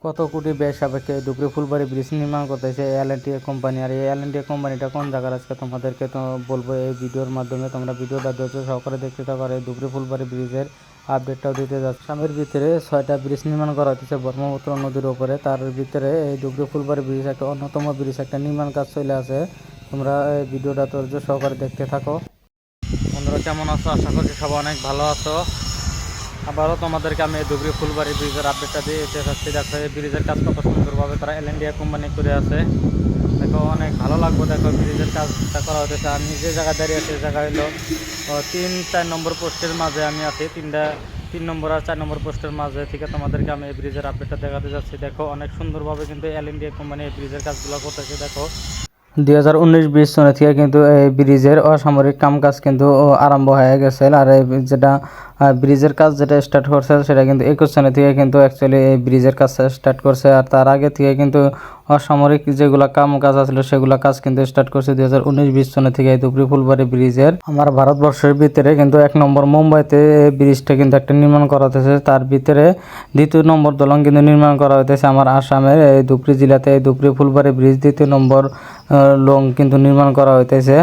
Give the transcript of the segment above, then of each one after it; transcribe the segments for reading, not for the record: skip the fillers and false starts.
কত কোটি ব্যয় সাপেক্ষে ধুবড়ী ফুলবাড়ী ব্রিজ নির্মাণ করতেছে এল&টি কোম্পানি। আর এই এল&টি কোম্পানিটা কোন জায়গার আজকে তোমাদেরকে তো বলবো এই ভিডিওর মাধ্যমে। তোমরা ভিডিওটা ধৈর্য সহকারে দেখতে থাকো। আর এই ধুবড়ী ফুলবাড়ী ব্রিজের আপডেটটাও দিতে যাচ্ছে। আসামের ভিতরে 6টা ব্রিজ নির্মাণ করা হচ্ছে ব্রহ্মপুত্র নদীর উপরে। তার ভিতরে এই ধুবড়ী ফুলবাড়ী ব্রিজ একটা অন্যতম ব্রিজ, একটা নির্মাণ কাজ চলে আছে। তোমরা এই ভিডিওটা ধৈর্য সহকারে দেখতে থাকো। বন্ধুরা কেমন আছো? আশা করছি সবাই অনেক ভালো আছো। আবারও তোমাদেরকে আমি ধুবড়ী ফুলবাড়ী ব্রিজের আপডেটটা দিতে চাচ্ছি। দেখো এই ব্রিজের কাজ কত সুন্দরভাবে তারা এল&টি কোম্পানি করে আছে। দেখো অনেক ভালো লাগবে। দেখো ব্রিজের কাজটা করা হতেছে। আমি যে জায়গায় দাঁড়িয়ে আছি, জায়গা হলো 3-4 নম্বর পোস্টের মাঝে আমি আছি। 3 নম্বর আর 4 নম্বর পোস্টের মাঝে থেকে তোমাদেরকে আমি এই ব্রিজের আপডেটটা দেখাতে যাচ্ছি। দেখো অনেক সুন্দরভাবে কিন্তু এল&টি কোম্পানি এই ব্রিজের কাজগুলো করতেছে। দেখো 2019-20 সনে থেকে কিন্তু এই ব্রিজের অসামরিক কাজ কিন্তু আরম্ভ হয়ে গেছে। আর এই যেটা ব্রিজের কাজ যেটা স্টার্ট করছে সেটা কিন্তু 21 সনে থেকে কিন্তু অ্যাকচুয়ালি এই ব্রিজের কাজ স্টার্ট করছে। আর তার আগে থেকে কিন্তু অসামরিক যেগুলো কাজ আসলে সেগুলো কাজ কিন্তু স্টার্ট করছে 2019-20 সনে থেকে। এই ধুবড়ী ফুলবাড়ী ব্রিজের আমার ভারতবর্ষের ভিতরে কিন্তু 1 নম্বর মুম্বাইতে এই ব্রিজটা কিন্তু একটা নির্মাণ করা হতেছে। তার ভিতরে 2 নম্বর দলং কিন্তু নির্মাণ করা হতেছে আমার আসামের এই ধুবড়ী জেলাতে। এই ধুবড়ী ফুলবাড়ী ব্রিজ 2 নম্বর লং কিন্তু নির্মাণ করা হইতেছে।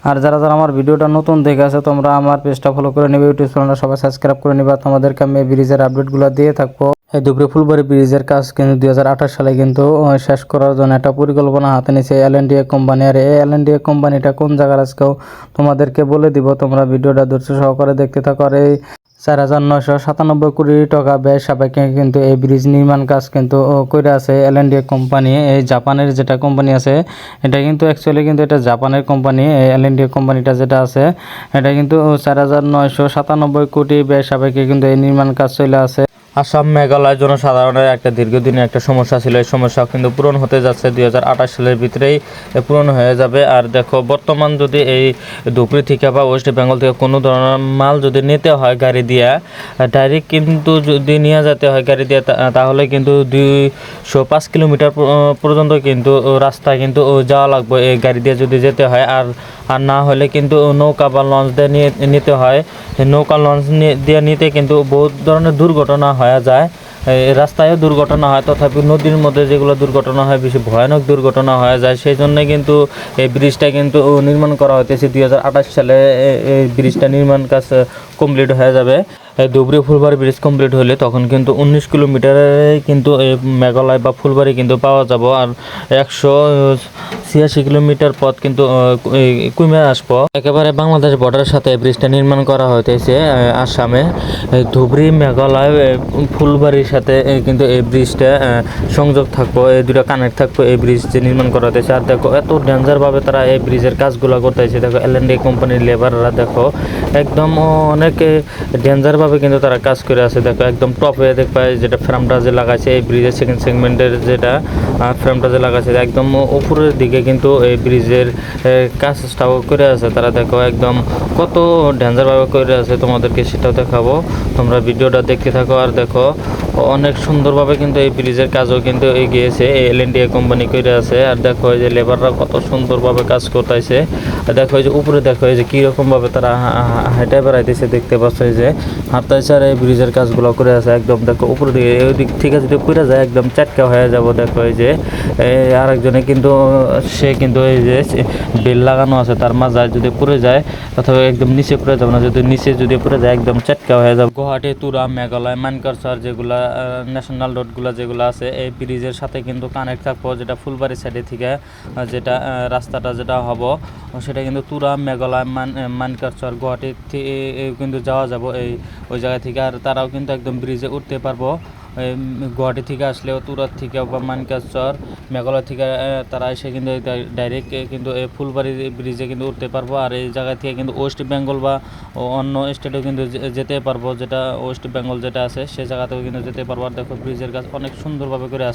আর যারা আমার ভিডিওটা নতুন দেখে আছে তোমরা আমার পেজটা ফলো করে নেবে, ইউটিউব চ্যানেলটা সবাই সাবস্ক্রাইব করে নেবে। তোমাদেরকে আমি এই ব্রিজের আপডেটগুলো দিয়ে থাকবো। এই ধুবড়ী ফুলবাড়ী ব্রিজের কাজ কিন্তু 2028 সালে কিন্তু শেষ করার জন্য একটা পরিকল্পনা হাতে নিয়েছে এল&টি কোম্পানি। আর এই এল&টি কোম্পানিটা কোন জায়গার আজকেও তোমাদেরকে বলে দিব। তোমরা ভিডিওটা ধৈর্য সহকারে দেখতে থাকো। আর এই 4,997 কোটি টাকা ব্যয় সাপেক্ষে কিন্তু এই ব্রিজ নির্মাণ কাজ কিন্তু করে আছে এল&টি কোম্পানি। এই জাপানের যেটা কোম্পানি আছে এটা কিন্তু অ্যাকচুয়ালি কিন্তু এটা জাপানের কোম্পানি। এই এল&টি কোম্পানিটা যেটা আছে এটা কিন্তু 4,997 কোটি ব্যয় সাপেক্ষে কিন্তু এই নির্মাণ কাজ চলে আছে। আসাম মেঘালয় জনসাধারণের একটা দীর্ঘদিনের একটা সমস্যা ছিল। এই সমস্যা কিন্তু পূরণ হতে যাচ্ছে 2028 সালের ভিতরেই পূরণ হয়ে যাবে। আর দেখো বর্তমান যদি এই ধুবড়ী থেকে বা ওয়েস্ট বেঙ্গল থেকে কোনো ধরনের মাল যদি নিতে হয় গাড়ি দিয়ে ডাইরেক্ট কিন্তু যদি নিয়ে যেতে হয় গাড়ি দিয়ে তাহলে কিন্তু 205 কিলোমিটার পর্যন্ত কিন্তু রাস্তায় কিন্তু যাওয়া লাগবে এই গাড়ি দিয়ে যদি যেতে হয়। আর না হলে কিন্তু নৌকা বা লঞ্চ দিয়ে নিতে হয়। নৌকা লঞ্চ দিয়ে নিতে কিন্তু বহুত ধরনের দুর্ঘটনা হয়ে যায়। রাস্তায়ও দুর্ঘটনা হয়, তথাপি নদীর মধ্যে যেগুলো দুর্ঘটনা হয় বেশি ভয়ানক দুর্ঘটনা হয়ে যায়। সেই জন্য কিন্তু এই ব্রিজটা কিন্তু নির্মাণ করা হতেছে 2028 সালে। এই ব্রিজটা নির্মাণ কাজ কমপ্লিট হয়ে যাবে। ধুবড়ী ফুলবাড়ী ব্রিজ কমপ্লিট হলে তখন কিন্তু 19 কিলোমিটারে কিন্তু এই মেঘালয় বা ফুলবাড়ি কিন্তু পাওয়া যাব। আর 186 কিলোমিটার পথ কিন্তু কমে আসবো। একেবারে বাংলাদেশ বর্ডারের সাথে ব্রিজটা নির্মাণ করা হইতেছে আসামে। ধুবড়ী মেঘালয় ফুলবাড়ির সাথে কিন্তু এই ব্রিজটা সংযোগ থাকবো, এই দুটো কানেক্ট থাকবো এই ব্রিজ যে নির্মাণ করা হতেছে। আর দেখো এত ডেঞ্জারভাবে তারা এই ব্রিজের কাজগুলো করতেছে। দেখো এল&টি কোম্পানির লেবাররা দেখো একদম অনেক ডেঞ্জারভাবে কিন্তু তারা কাজ করে আছে। দেখো একদম টপে দেখবা যেটা ফ্রেমটা যে লাগাইছে এই ব্রিজের সেকেন্ড সেগমেন্টের যেটা ফ্রেমটা যে লাগাইছে একদম উপরের দিকে কিন্তু এই ব্রিজের কাজটাও করে আছে তারা। দেখো একদম কত ডেঞ্জারভাবে করে আছে, তোমাদেরকে সেটাও দেখাবো। তোমরা ভিডিওটা দেখতে থাকো। আর দেখো অনেক সুন্দরভাবে কিন্তু এই ব্রিজের কাজও কিন্তু এগিয়েছে এই এল&টি কোম্পানি করে আছে। আর দেখো এই যে লেবাররা কত সুন্দরভাবে কাজ করতেছে। আর দেখো এই যে উপরে দেখো এই যে কীরকমভাবে তারা হাঁটে বেড়াইতেছে, দেখতে পাচ্ছ এই যে হাঁটতেছে। আর এই ব্রিজের কাজগুলো করে আছে একদম। দেখো উপরে দিকে ওই দিক থেকে যদি পড়ে যায় একদম চাটকা হয়ে যাব। দেখো এই যে আরেকজনে কিন্তু সে কিন্তু এই যে বেল লাগানো আছে তার মাঝে যদি পড়ে যায় অথবা একদম নিচে পড়ে যাবে না, যদি নিচে যদি পড়ে যায় একদম চাটকা হয়ে যাবে। গুয়াহাটি, তুরা, মেঘালয়, মানকারসার যেগুলা ন্যাশনাল রোডগুলো যেগুলো আছে এই ব্রিজের সাথে কিন্তু কানেক্ট থাকবো। যেটা ফুলবাড়ি সাইডে থেকে যেটা রাস্তাটা যেটা হবো সেটা কিন্তু তুরা, মেঘালয়, মানকারসার, গুয়াহাটি কিন্তু যাওয়া যাব ওই জায়গা থেকে। আর তারাও কিন্তু একদম ব্রিজে উঠতে পারবো। গুয়াহাটি থেকে আসলেও তুরাত থেকে বা মানকারচর মেঘালয় থেকে তারা এসে কিন্তু ডাইরেক্ট কিন্তু এই ফুলবাড়ি ব্রিজে কিন্তু উঠতে পারবো। আর এই জায়গা থেকে কিন্তু ওয়েস্ট বেঙ্গল বা অন্য স্টেটেও কিন্তু যেতে পারবো, যেটা ওয়েস্ট বেঙ্গল যেটা আছে সে জায়গাতেও কিন্তু যেতে পারবো। আর দেখো ব্রিজের কাজ অনেক সুন্দরভাবে করে আছে।